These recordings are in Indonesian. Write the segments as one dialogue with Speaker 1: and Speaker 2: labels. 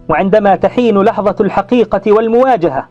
Speaker 1: وعندما تحين لحظة الحقيقة والمواجهة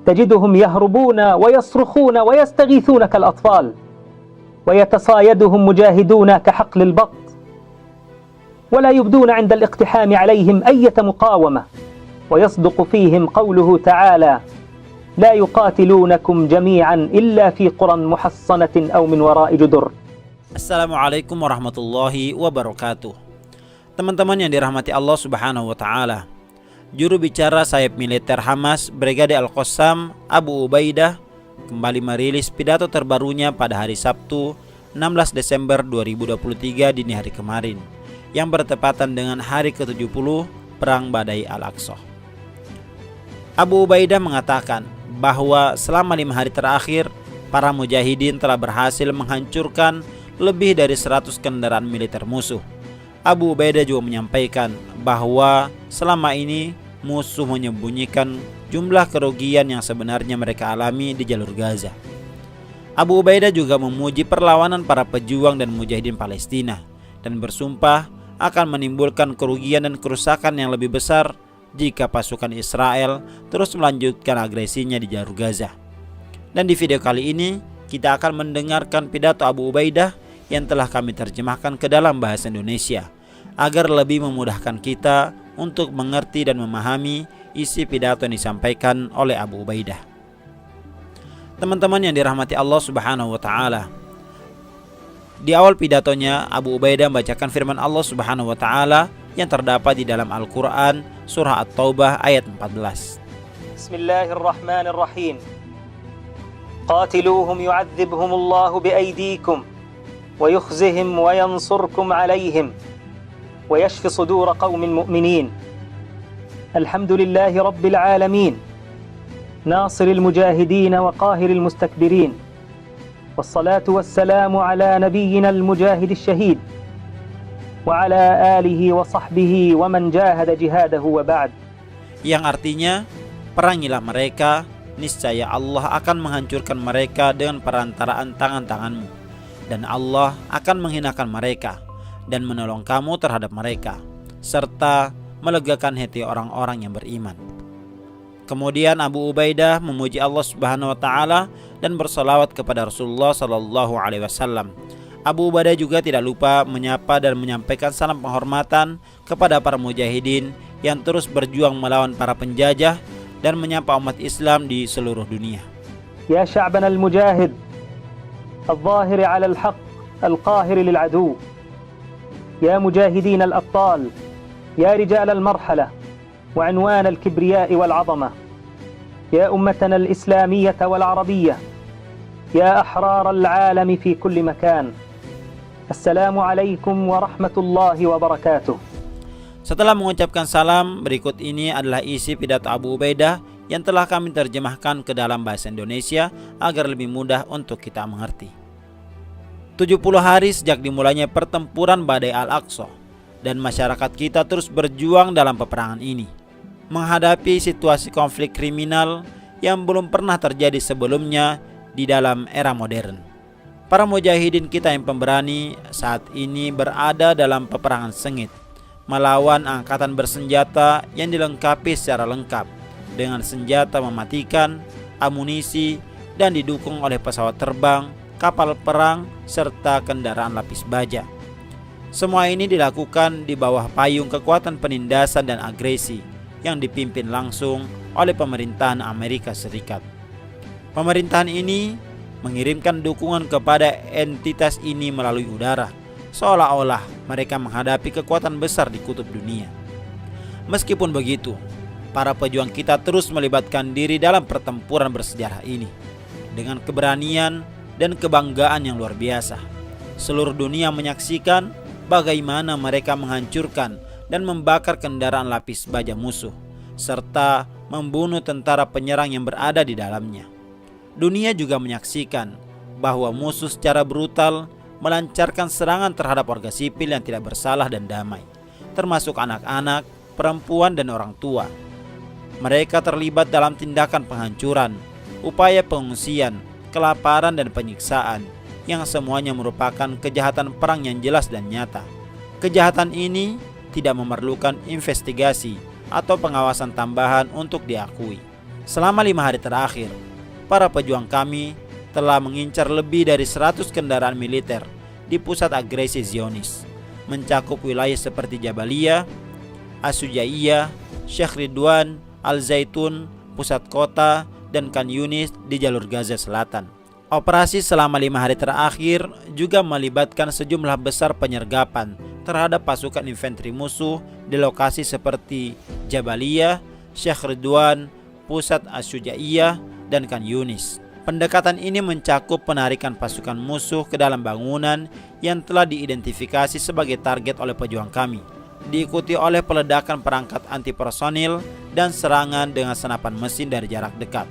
Speaker 1: تجدهم يهربون ويصرخون ويستغيثون كالأطفال، ويتصايدهم مجاهدون كحقل البط، ولا يبدون عند الاقتحام عليهم أي مقاومة، ويصدق فيهم قوله تعالى: لا يقاتلونكم جميعا إلا في قرى محصنة أو من وراء جدر.
Speaker 2: Assalamualaikum warahmatullahi wabarakatuh. Teman-teman yang dirahmati Allah Subhanahu wa taala. Juru bicara sayap militer Hamas, Brigade Al-Qassam Abu Ubaidah, kembali merilis pidato terbarunya pada hari Sabtu 16 Desember 2023 dini hari kemarin, yang bertepatan dengan hari ke-70 Perang Badai Al-Aqsa. Abu Ubaidah mengatakan bahwa selama 5 hari terakhir, para mujahidin telah berhasil menghancurkan lebih dari 100 kendaraan militer musuh. Abu Ubaidah juga menyampaikan bahwa selama ini musuh menyembunyikan jumlah kerugian yang sebenarnya mereka alami di jalur Gaza. Abu Ubaidah juga memuji perlawanan para pejuang dan mujahidin Palestina dan bersumpah akan menimbulkan kerugian dan kerusakan yang lebih besar jika pasukan Israel terus melanjutkan agresinya di jalur Gaza. Dan di video kali ini kita akan mendengarkan pidato Abu Ubaidah yang telah kami terjemahkan ke dalam bahasa Indonesia agar lebih memudahkan kita untuk mengerti dan memahami isi pidato yang disampaikan oleh Abu Ubaidah. Teman-teman yang dirahmati Allah Subhanahu wa taala, di awal pidatonya Abu Ubaidah membacakan firman Allah Subhanahu wa taala yang terdapat di dalam Al-Qur'an surah At-Taubah ayat 14.
Speaker 1: Bismillahirrahmanirrahim. Qatiluhum yu'adzibhumullahu biaydikum wa yukhzihim wa yansurkum alaihim wa yashfi sudur qaumin mu'minin. Alhamdulillahi rabbil alamin, nasiril mujahidin wa qahiril mustakbirin. Wassalatu wassalamu ala nabiyyina al-mujahid asy-syahid wa ala alihi wa sahbihi wa man jahada jihadahu wa ba'd.
Speaker 2: Yang artinya, perangilah mereka, niscaya Allah akan menghancurkan mereka dengan perantaraan tangan-tanganmu, dan Allah akan menghinakan mereka dan menolong kamu terhadap mereka, serta melegakan hati orang-orang yang beriman. Kemudian Abu Ubaidah memuji Allah Subhanahu wa taala dan bersalawat kepada Rasulullah sallallahu alaihi wasallam. Abu Ubaidah juga tidak lupa menyapa dan menyampaikan salam penghormatan kepada para mujahidin yang terus berjuang melawan para penjajah dan menyapa umat Islam di seluruh dunia.
Speaker 1: Ya sya'bana al-mujahid al-zahiri 'ala al-haq al-qahiri lil-'adu, ya mujahidin al-abtal, ya rijal al-marhala wa 'unwan al-kibriya wal-'azama, ya ummatana al-islamiyyah wal-'arabiyyah, ya ahrar al-'alam fi kulli makan. Assalamu alaikum warahmatullahi wabarakatuh.
Speaker 2: Setelah mengucapkan salam, berikut ini adalah isi pidato Abu Ubaidah yang telah kami terjemahkan ke dalam bahasa Indonesia agar lebih mudah untuk kita mengerti. 70 hari sejak dimulainya pertempuran Badai Al-Aqsa, dan masyarakat kita terus berjuang dalam peperangan ini, menghadapi situasi konflik kriminal yang belum pernah terjadi sebelumnya di dalam era modern. Para mujahidin kita yang pemberani saat ini berada dalam peperangan sengit, melawan angkatan bersenjata yang dilengkapi secara lengkap dengan senjata mematikan, amunisi, dan didukung oleh pesawat terbang, kapal perang, serta kendaraan lapis baja. Semua ini dilakukan di bawah payung kekuatan penindasan dan agresi yang dipimpin langsung oleh pemerintahan Amerika Serikat. Pemerintahan ini mengirimkan dukungan kepada entitas ini melalui udara, seolah-olah mereka menghadapi kekuatan besar di kutub dunia. Meskipun begitu, para pejuang kita terus melibatkan diri dalam pertempuran bersejarah ini dengan keberanian dan kebanggaan yang luar biasa. Seluruh dunia menyaksikan bagaimana mereka menghancurkan dan membakar kendaraan lapis baja musuh, serta membunuh tentara penyerang yang berada di dalamnya. Dunia juga menyaksikan bahwa musuh secara brutal melancarkan serangan terhadap warga sipil yang tidak bersalah dan damai, termasuk anak-anak, perempuan, dan orang tua. Mereka terlibat dalam tindakan penghancuran, upaya pengungsian, kelaparan, dan penyiksaan, yang semuanya merupakan kejahatan perang yang jelas dan nyata. Kejahatan ini tidak memerlukan investigasi atau pengawasan tambahan untuk diakui. Selama 5 hari terakhir, para pejuang kami telah mengincar lebih dari 100 kendaraan militer di pusat agresi Zionis, mencakup wilayah seperti Jabaliyah, Asyujaiyah, Sheikh Ridwan, Al-Zaitun, pusat kota, dan Khan Yunis di jalur Gaza Selatan. Operasi selama 5 hari terakhir juga melibatkan sejumlah besar penyergapan terhadap pasukan infanteri musuh di lokasi seperti Jabaliyah, Sheikh Ridwan, pusat Asyujaiyah, dan Khan Yunis. Pendekatan ini mencakup penarikan pasukan musuh ke dalam bangunan yang telah diidentifikasi sebagai target oleh pejuang kami, diikuti oleh peledakan perangkat anti personil dan serangan dengan senapan mesin dari jarak dekat.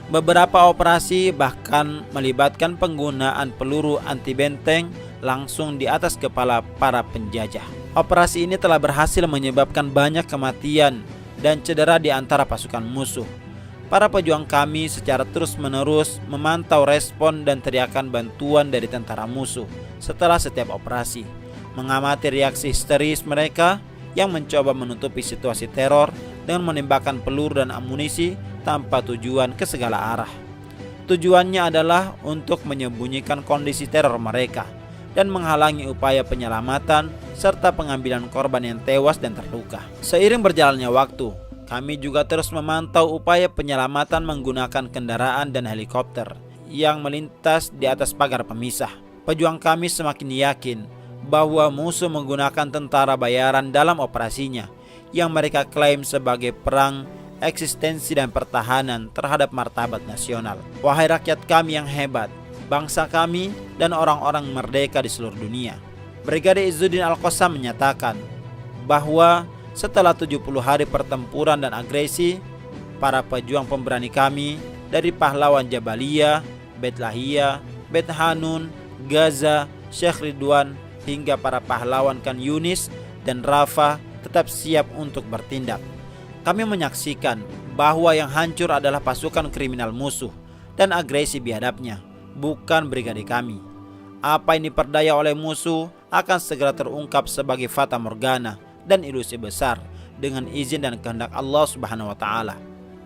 Speaker 2: Beberapa operasi bahkan melibatkan penggunaan peluru anti benteng langsung di atas kepala para penjajah. Operasi ini telah berhasil menyebabkan banyak kematian dan cedera di antara pasukan musuh. Para pejuang kami secara terus-menerus memantau respon dan teriakan bantuan dari tentara musuh setelah setiap operasi, mengamati reaksi histeris mereka yang mencoba menutupi situasi teror dengan menembakkan peluru dan amunisi tanpa tujuan ke segala arah. Tujuannya adalah untuk menyembunyikan kondisi teror mereka dan menghalangi upaya penyelamatan serta pengambilan korban yang tewas dan terluka. Seiring berjalannya waktu, kami juga terus memantau upaya penyelamatan menggunakan kendaraan dan helikopter yang melintas di atas pagar pemisah. Pejuang kami semakin yakin bahwa musuh menggunakan tentara bayaran dalam operasinya yang mereka klaim sebagai perang eksistensi dan pertahanan terhadap martabat nasional. Wahai rakyat kami yang hebat, bangsa kami dan orang-orang merdeka di seluruh dunia. Brigadir Izzuddin Al-Qassam menyatakan bahwa setelah 70 hari pertempuran dan agresi, para pejuang pemberani kami dari pahlawan Jabaliyah, Beit Lahiyah, Beit Hanun, Gaza, Sheikh Ridwan, hingga para pahlawan Khan Yunis dan Rafah tetap siap untuk bertindak. Kami menyaksikan bahwa yang hancur adalah pasukan kriminal musuh dan agresi biadabnya, bukan brigadir kami. Apa yang diperdaya oleh musuh akan segera terungkap sebagai fata morgana dan ilusi besar dengan izin dan kehendak Allah Subhanahu wa taala.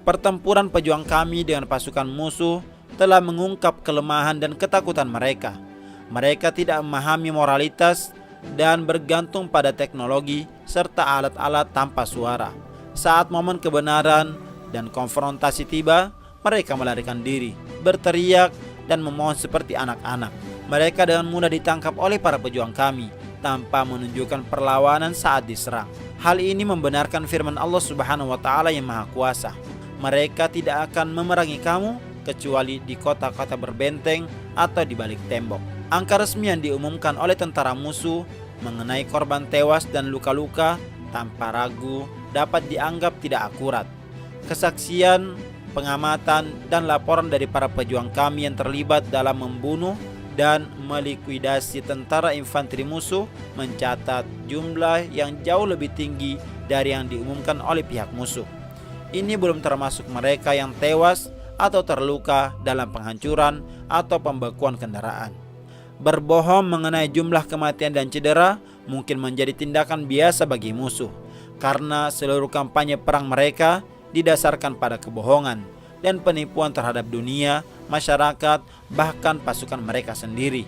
Speaker 2: Pertempuran pejuang kami dengan pasukan musuh telah mengungkap kelemahan dan ketakutan mereka. Mereka tidak memahami moralitas dan bergantung pada teknologi serta alat-alat tanpa suara. Saat momen kebenaran dan konfrontasi tiba, mereka melarikan diri, berteriak dan memohon seperti anak-anak. Mereka dengan mudah ditangkap oleh para pejuang kami tanpa menunjukkan perlawanan saat diserang. Hal ini membenarkan firman Allah Subhanahu wa taala yang Maha Kuasa. Mereka tidak akan memerangi kamu kecuali di kota-kota berbenteng atau di balik tembok. Angka resmi yang diumumkan oleh tentara musuh mengenai korban tewas dan luka-luka tanpa ragu dapat dianggap tidak akurat. Kesaksian, pengamatan, dan laporan dari para pejuang kami yang terlibat dalam membunuh dan melikuidasi tentara infanteri musuh mencatat jumlah yang jauh lebih tinggi dari yang diumumkan oleh pihak musuh. Ini belum termasuk mereka yang tewas atau terluka dalam penghancuran atau pembekuan kendaraan. Berbohong mengenai jumlah kematian dan cedera mungkin menjadi tindakan biasa bagi musuh, karena seluruh kampanye perang mereka didasarkan pada kebohongan dan penipuan terhadap dunia, masyarakat, bahkan pasukan mereka sendiri.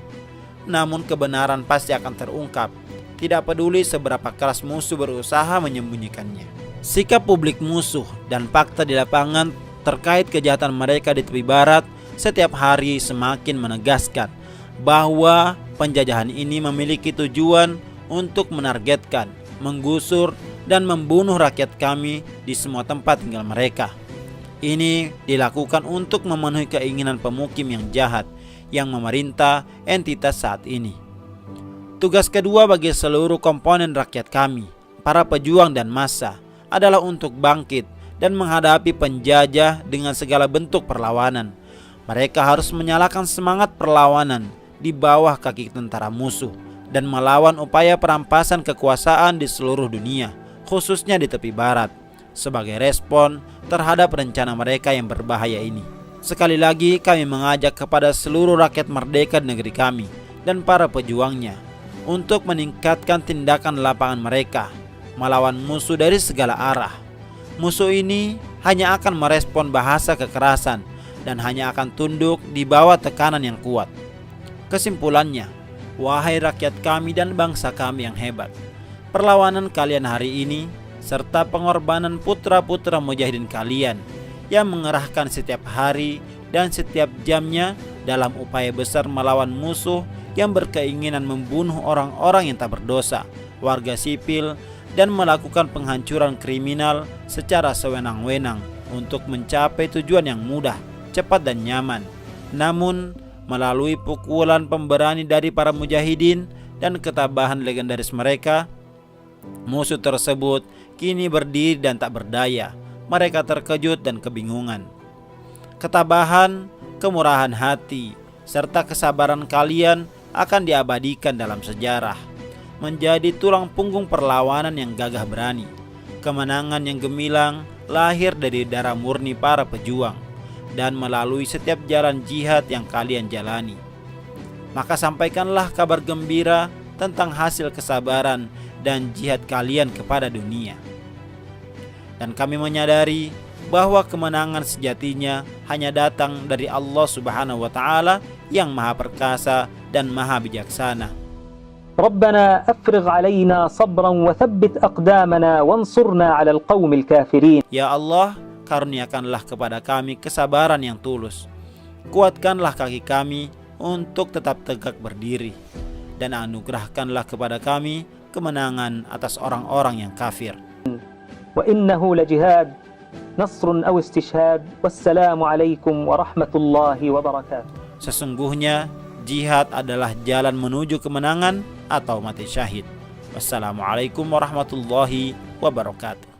Speaker 2: Namun kebenaran pasti akan terungkap, tidak peduli seberapa keras musuh berusaha menyembunyikannya. Sikap publik musuh dan fakta di lapangan terkait kejahatan mereka di tepi barat setiap hari semakin menegaskan bahwa penjajahan ini memiliki tujuan untuk menargetkan, menggusur, dan membunuh rakyat kami di semua tempat tinggal mereka. Ini dilakukan untuk memenuhi keinginan pemukim yang jahat yang memerintah entitas saat ini. Tugas kedua bagi seluruh komponen rakyat kami, para pejuang dan massa, adalah untuk bangkit dan menghadapi penjajah dengan segala bentuk perlawanan. Mereka harus menyalakan semangat perlawanan di bawah kaki tentara musuh dan melawan upaya perampasan kekuasaan di seluruh dunia, khususnya di tepi barat, sebagai respon terhadap rencana mereka yang berbahaya ini. Sekali lagi kami mengajak kepada seluruh rakyat merdeka di negeri kami dan para pejuangnya untuk meningkatkan tindakan lapangan mereka, melawan musuh dari segala arah, Musuh ini hanya akan merespon bahasa kekerasan dan hanya akan tunduk di bawah tekanan yang kuat. Kesimpulannya, wahai rakyat kami dan bangsa kami yang hebat, perlawanan kalian hari ini serta pengorbanan putra-putra mujahidin kalian yang mengerahkan setiap hari dan setiap jamnya dalam upaya besar melawan musuh yang berkeinginan membunuh orang-orang yang tak berdosa, warga sipil, dan melakukan penghancuran kriminal secara sewenang-wenang untuk mencapai tujuan yang mudah, cepat dan nyaman. Namun, melalui pukulan pemberani dari para mujahidin dan ketabahan legendaris mereka, musuh tersebut kini berdiri dan tak berdaya. Mereka terkejut dan kebingungan. Ketabahan, kemurahan hati, serta kesabaran kalian akan diabadikan dalam sejarah, menjadi tulang punggung perlawanan yang gagah berani. Kemenangan yang gemilang lahir dari darah murni para pejuang dan melalui setiap jalan jihad yang kalian jalani. Maka sampaikanlah kabar gembira tentang hasil kesabaran dan jihad kalian kepada dunia. Dan kami menyadari bahwa kemenangan sejatinya hanya datang dari Allah Subhanahu wa taala yang Maha Perkasa dan Maha Bijaksana.
Speaker 1: ربنا أفرغ علينا صبرا وثبت أقدامنا وانصرنا على القوم الكافرين.
Speaker 2: Ya Allah, karuniakanlah kepada kami kesabaran yang tulus. Kuatkanlah kaki kami untuk tetap tegak berdiri, dan anugerahkanlah kepada kami kemenangan atas orang-orang yang kafir.
Speaker 1: وإنه لجهاد نصر أو استشهاد والسلام عليكم ورحمة الله وبركاته.
Speaker 2: Sesungguhnya jihad adalah jalan menuju kemenangan atau mati syahid. Wassalamualaikum warahmatullahi wabarakatuh.